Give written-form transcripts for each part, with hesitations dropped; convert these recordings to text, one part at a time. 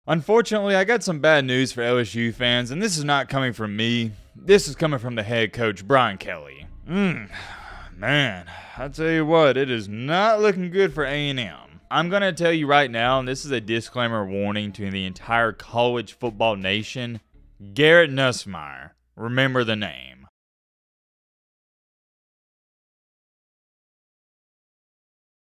Unfortunately, I got some bad news for LSU fans, and this is not coming from me. This is coming from the head coach, Brian Kelly. Man, I tell you what, it is not looking good for A&M. I'm going to tell you right now, and this is a disclaimer warning to the entire college football nation. Garrett Nussmeier, remember the name.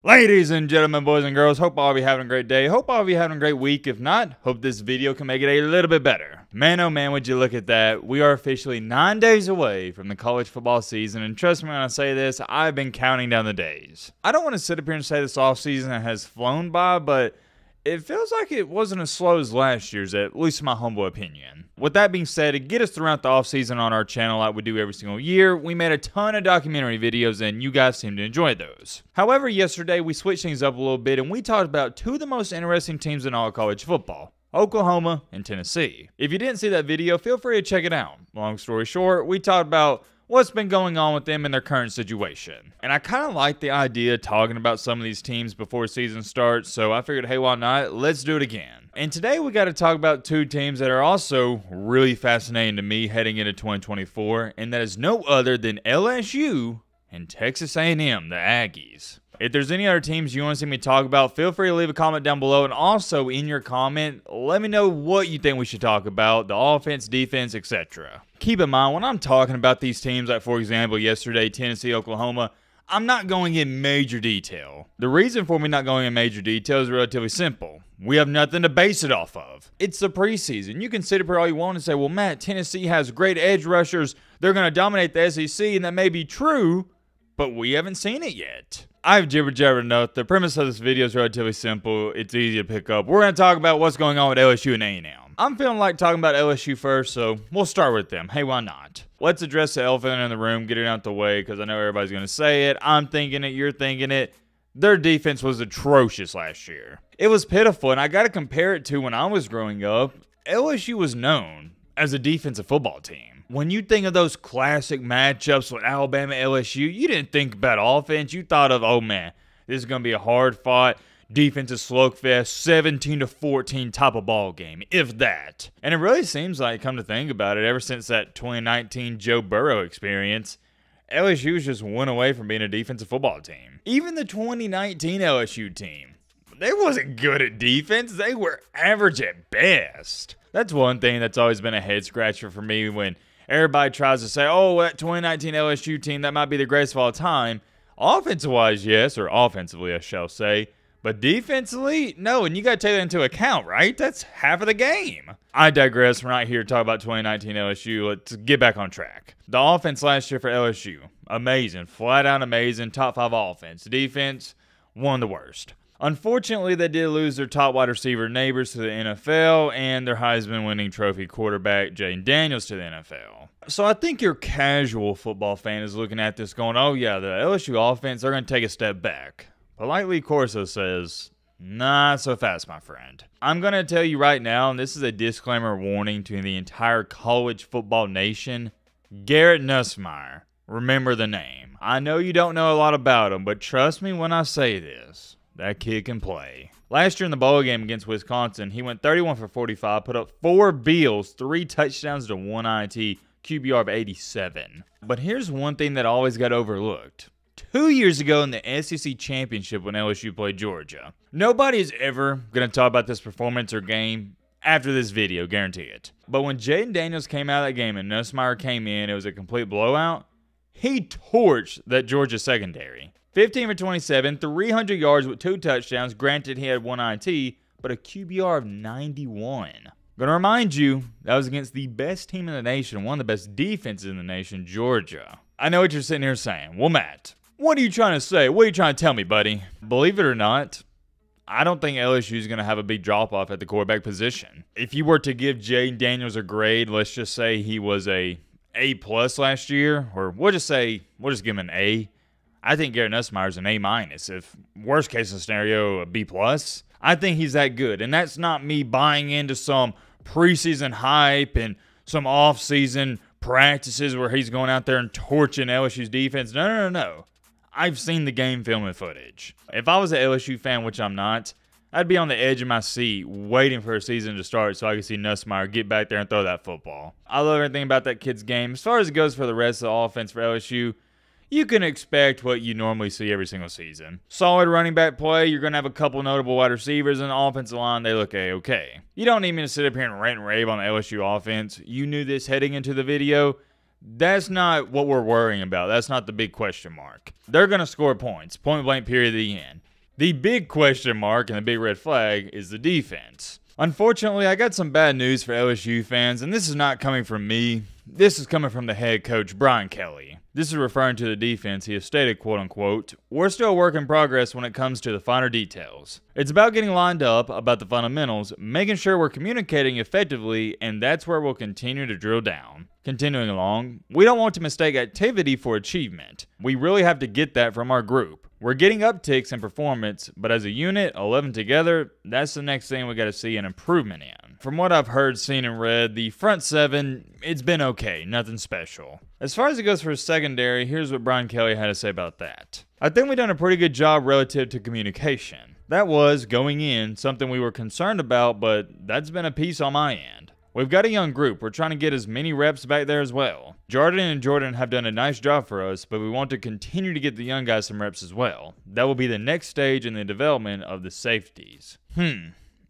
Ladies and gentlemen, boys and girls, hope all of you having a great day. Hope all of you having a great week. If not, hope this video can make it a little bit better. Man, oh man, would you look at that. We are officially 9 days away from the college football season, and trust me when I say this, I've been counting down the days. I don't want to sit up here and say this offseason has flown by, but it feels like it wasn't as slow as last year's, at least in my humble opinion. With that being said, to get us throughout the offseason on our channel like we do every single year, we made a ton of documentary videos and you guys seem to enjoy those. However, yesterday we switched things up a little bit and we talked about two of the most interesting teams in all college football, Oklahoma and Tennessee. If you didn't see that video, feel free to check it out. Long story short, we talked about what's been going on with them in their current situation. And I kind of like the idea of talking about some of these teams before season starts, so I figured, hey, why not? Let's do it again. And today we got to talk about two teams that are also really fascinating to me heading into 2024, and that is no other than LSU and Texas A&M, the Aggies. If there's any other teams you want to see me talk about, feel free to leave a comment down below. And also, in your comment, let me know what you think we should talk about, the offense, defense, etc. Keep in mind, when I'm talking about these teams, like for example, yesterday, Tennessee, Oklahoma, I'm not going in major detail. The reason for me not going in major detail is relatively simple. We have nothing to base it off of. It's the preseason. You can sit up here all you want and say, well, Matt, Tennessee has great edge rushers. They're going to dominate the SEC, and that may be true, but we haven't seen it yet. I've jibber enough. The premise of this video is relatively simple. It's easy to pick up. We're going to talk about what's going on with LSU and A&M. I'm feeling like talking about LSU first, so we'll start with them. Hey, why not? Let's address the elephant in the room, get it out the way, because I know everybody's going to say it. I'm thinking it, you're thinking it. Their defense was atrocious last year. It was pitiful, and I got to compare it to when I was growing up. LSU was known as a defensive football team. When you think of those classic matchups with Alabama, LSU, you didn't think about offense. You thought of, oh man, this is going to be a hard-fought defensive slugfest, 17-14 type of ball game, if that. And it really seems like, come to think about it, ever since that 2019 Joe Burrow experience, LSU just went away from being a defensive football team. Even the 2019 LSU team, they wasn't good at defense. They were average at best. That's one thing that's always been a head-scratcher for me when everybody tries to say, oh, that 2019 LSU team, that might be the greatest of all time. Offensive-wise, yes, or offensively, I shall say. But defensively, no, and you got to take that into account, right? That's half of the game. I digress. We're not here to talk about 2019 LSU. Let's get back on track. The offense last year for LSU, amazing. Flat out amazing. Top 5 offense. Defense, one of the worst. Unfortunately, they did lose their top wide receiver neighbors to the NFL and their Heisman-winning trophy quarterback, Jayden Daniels, to the NFL. So I think your casual football fan is looking at this going, oh yeah, the LSU offense, they're going to take a step back. Politely Corso says, not so fast, my friend. I'm going to tell you right now, and this is a disclaimer warning to the entire college football nation, Garrett Nussmeier, remember the name. I know you don't know a lot about him, but trust me when I say this. That kid can play. Last year in the bowl game against Wisconsin, he went 31 for 45, put up 4 Bills, 3 touchdowns to 1 INT, QBR of 87. But here's one thing that always got overlooked. 2 years ago in the SEC Championship when LSU played Georgia. Nobody is ever going to talk about this performance or game after this video, guarantee it. But when Jayden Daniels came out of that game and Nussmeier came in, it was a complete blowout. He torched that Georgia secondary. 15 for 27, 300 yards with 2 touchdowns. Granted, he had 1 INT, but a QBR of 91. Gonna remind you, that was against the best team in the nation, one of the best defenses in the nation, Georgia. I know what you're sitting here saying. Well, Matt, what are you trying to say? What are you trying to tell me, buddy? Believe it or not, I don't think LSU is going to have a big drop-off at the quarterback position. If you were to give Jayden Daniels a grade, let's just say he was a A+ last year, or we'll just give him an A. I think Garrett Nussmeier is an A-. If worst case scenario, a B+. I think he's that good. And that's not me buying into some preseason hype and some off-season practices where he's going out there and torching LSU's defense. No. I've seen the game film and footage. If I was an LSU fan, which I'm not, I'd be on the edge of my seat waiting for a season to start so I could see Nussmeier get back there and throw that football. I love everything about that kid's game. As far as it goes for the rest of the offense for LSU, you can expect what you normally see every single season. Solid running back play, you're going to have a couple notable wide receivers, and the offensive line, they look A-okay. You don't need me to sit up here and rant and rave on the LSU offense. You knew this heading into the video. That's not what we're worrying about. That's not the big question mark. They're going to score points, point blank period, the end. The big question mark and the big red flag is the defense. Unfortunately, I got some bad news for LSU fans, and this is not coming from me. This is coming from the head coach, Brian Kelly. This is referring to the defense. He has stated, quote unquote, "We're still a work in progress when it comes to the finer details. It's about getting lined up about the fundamentals, making sure we're communicating effectively, and that's where we'll continue to drill down." Continuing along, "We don't want to mistake activity for achievement. We really have to get that from our group. We're getting upticks in performance, but as a unit, 11 together, that's the next thing we got to see an improvement in." From what I've heard, seen, and read, the front seven, it's been okay, nothing special. As far as it goes for his secondary, here's what Brian Kelly had to say about that. "I think we've done a pretty good job relative to communication. That was, going in, something we were concerned about, but that's been a piece on my end. We've got a young group. We're trying to get as many reps back there as well. Jordan and Jordan have done a nice job for us, but we want to continue to get the young guys some reps as well. That will be the next stage in the development of the safeties."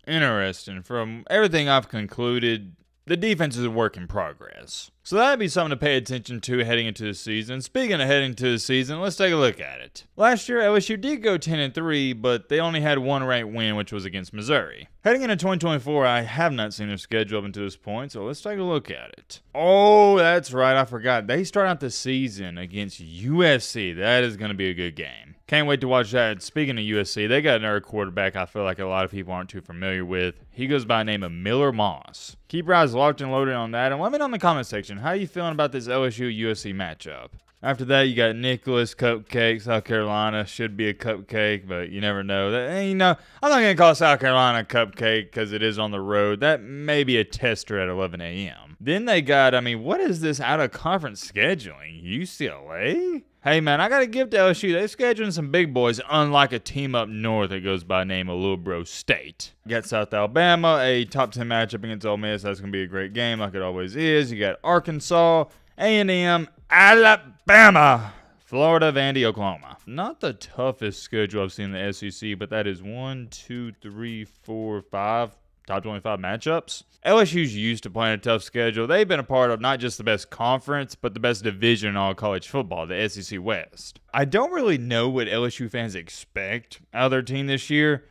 Interesting. From everything I've concluded, the defense is a work in progress. So that'd be something to pay attention to heading into the season. Speaking of heading to the season, let's take a look at it. Last year, LSU did go 10-3, but they only had one ranked win, which was against Missouri. Heading into 2024, I have not seen their schedule up until this point, so let's take a look at it. Oh, that's right, I forgot. They start out the season against USC. That is going to be a good game. Can't wait to watch that. Speaking of USC, they got another quarterback I feel like a lot of people aren't too familiar with. He goes by the name of Miller Moss. Keep your eyes locked and loaded on that, and let me know in the comment section, how you feeling about this LSU-USC matchup? After that, you got Nicholas Cupcake. South Carolina should be a cupcake, but you never know. I'm not going to call South Carolina a cupcake because it is on the road. That may be a tester at 11 a.m. Then they got, what is this out-of-conference scheduling? UCLA? Hey, man, I got to give to LSU. They're scheduling some big boys, unlike a team up north that goes by the name of Little Bro State. You got South Alabama, a top 10 matchup against Ole Miss. That's going to be a great game like it always is. You got Arkansas, A&M, Alabama, Florida, Vandy, Oklahoma. Not the toughest schedule I've seen in the SEC, but that is 1, 2, 3, 4, 5 top 25 matchups. LSU's used to playing a tough schedule. They've been a part of not just the best conference, but the best division in all college football, the SEC West. I don't really know what LSU fans expect out of their team this year,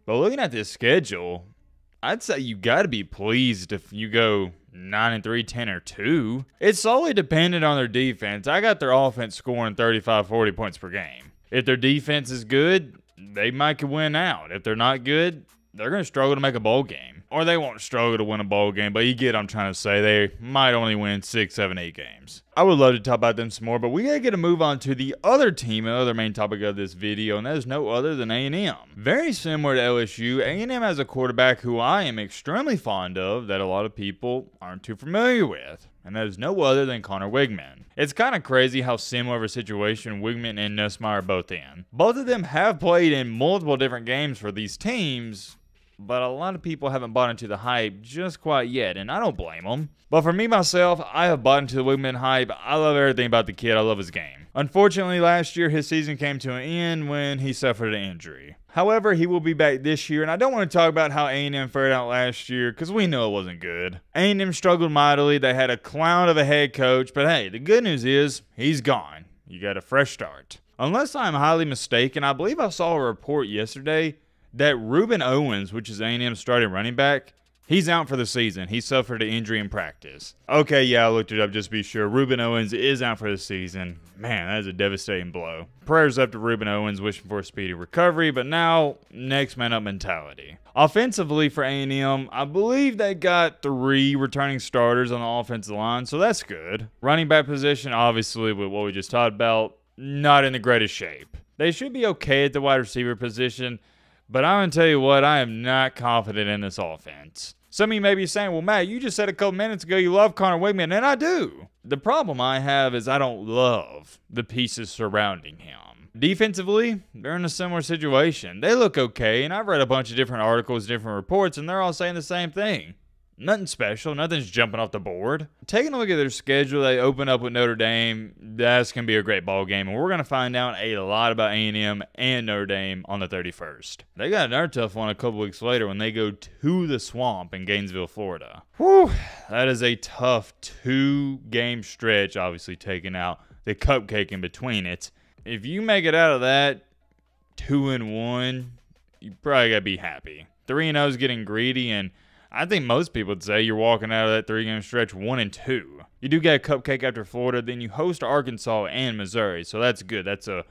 but looking at this schedule, I'd say you got to be pleased if you go 9-3, 10-2. It's solely dependent on their defense. I got their offense scoring 35, 40 points per game. If their defense is good, they might could win out. If they're not good, they're going to struggle to make a bowl game. Or they won't struggle to win a bowl game, but you get what I'm trying to say. They might only win 6, 7, 8 games. I would love to talk about them some more, but we got to get a move on to the other team, the other main topic of this video, and that is no other than A&M. Very similar to LSU, A&M has a quarterback who I am extremely fond of that a lot of people aren't too familiar with, and that is no other than Connor Wigman. It's kind of crazy how similar of a situation Wigman and Nussmeier are both in. Both of them have played in multiple different games for these teams, but a lot of people haven't bought into the hype just quite yet, and I don't blame them. But for me, myself, I have bought into the Wigman hype. I love everything about the kid. I love his game. Unfortunately, last year, his season came to an end when he suffered an injury. However, he will be back this year, and I don't want to talk about how A&M fared out last year, because we know it wasn't good. A&M struggled mightily. They had a clown of a head coach, but hey, the good news is, he's gone. You got a fresh start. Unless I'm highly mistaken, I believe I saw a report yesterday that Ruben Owens, which is A&M's starting running back, he's out for the season. He suffered an injury in practice. Okay, yeah, I looked it up just to be sure. Ruben Owens is out for the season. Man, that is a devastating blow. Prayers up to Ruben Owens, wishing for a speedy recovery, but now, next man up mentality. Offensively for A&M, I believe they got 3 returning starters on the offensive line, so that's good. Running back position, obviously, with what we just talked about, not in the greatest shape. They should be okay at the wide receiver position, but I'm going to tell you what, I am not confident in this offense. Some of you may be saying, well, Matt, you just said a couple minutes ago you love Connor Wigman, and I do. The problem I have is I don't love the pieces surrounding him. Defensively, they're in a similar situation. They look okay, and I've read a bunch of different articles, different reports, and they're all saying the same thing. Nothing special. Nothing's jumping off the board. Taking a look at their schedule, they open up with Notre Dame. That's going to be a great ball game, and we're going to find out a lot about A&M and Notre Dame on the 31st. They got another tough one a couple weeks later when they go to the Swamp in Gainesville, Florida. Whew, that is a tough 2-game stretch, obviously taking out the cupcake in between it. If you make it out of that 2-1, you probably got to be happy. 3-0 is getting greedy, and I think most people would say you're walking out of that 3-game stretch 1-2. You do get a cupcake after Florida, then you host Arkansas and Missouri, so that's good. That's a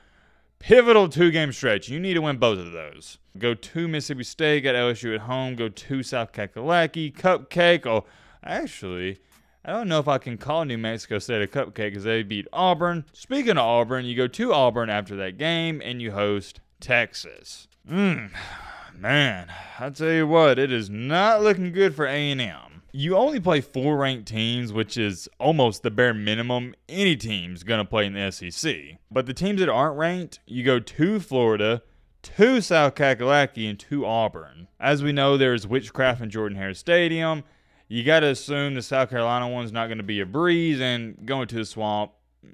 pivotal 2-game stretch. You need to win both of those. Go to Mississippi State, got LSU at home, go to South Kakalaki, cupcake. Oh, actually, I don't know if I can call New Mexico State a cupcake because they beat Auburn. Speaking of Auburn, you go to Auburn after that game, and you host Texas. Man, I tell you what, it is not looking good for A&M. You only play 4 ranked teams, which is almost the bare minimum any team's going to play in the SEC. But the teams that aren't ranked, you go to Florida, to South Kakalaki, and to Auburn. As we know, there's witchcraft in Jordan-Hare Stadium. You got to assume the South Carolina one's not going to be a breeze, and going to the Swamp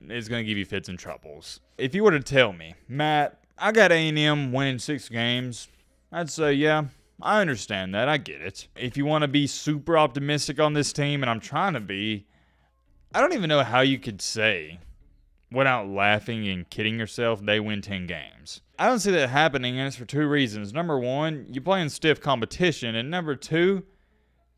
is going to give you fits and troubles. If you were to tell me, Matt, I got A&M winning 6 games, I'd say, yeah, I understand that. I get it. If you want to be super optimistic on this team, and I'm trying to be, I don't even know how you could say, without laughing and kidding yourself, they win 10 games. I don't see that happening, and it's for 2 reasons. Number 1, you're playing stiff competition, and number 2,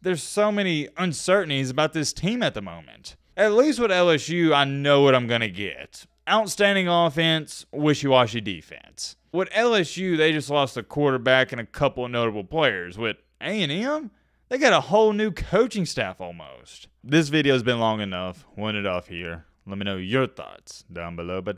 there's so many uncertainties about this team at the moment. At least with LSU, I know what I'm going to get. Outstanding offense, wishy-washy defense. With LSU, they just lost a quarterback and a couple of notable players. With A&M, they got a whole new coaching staff almost. This video's been long enough. We'll end it off here. Let me know your thoughts down below. But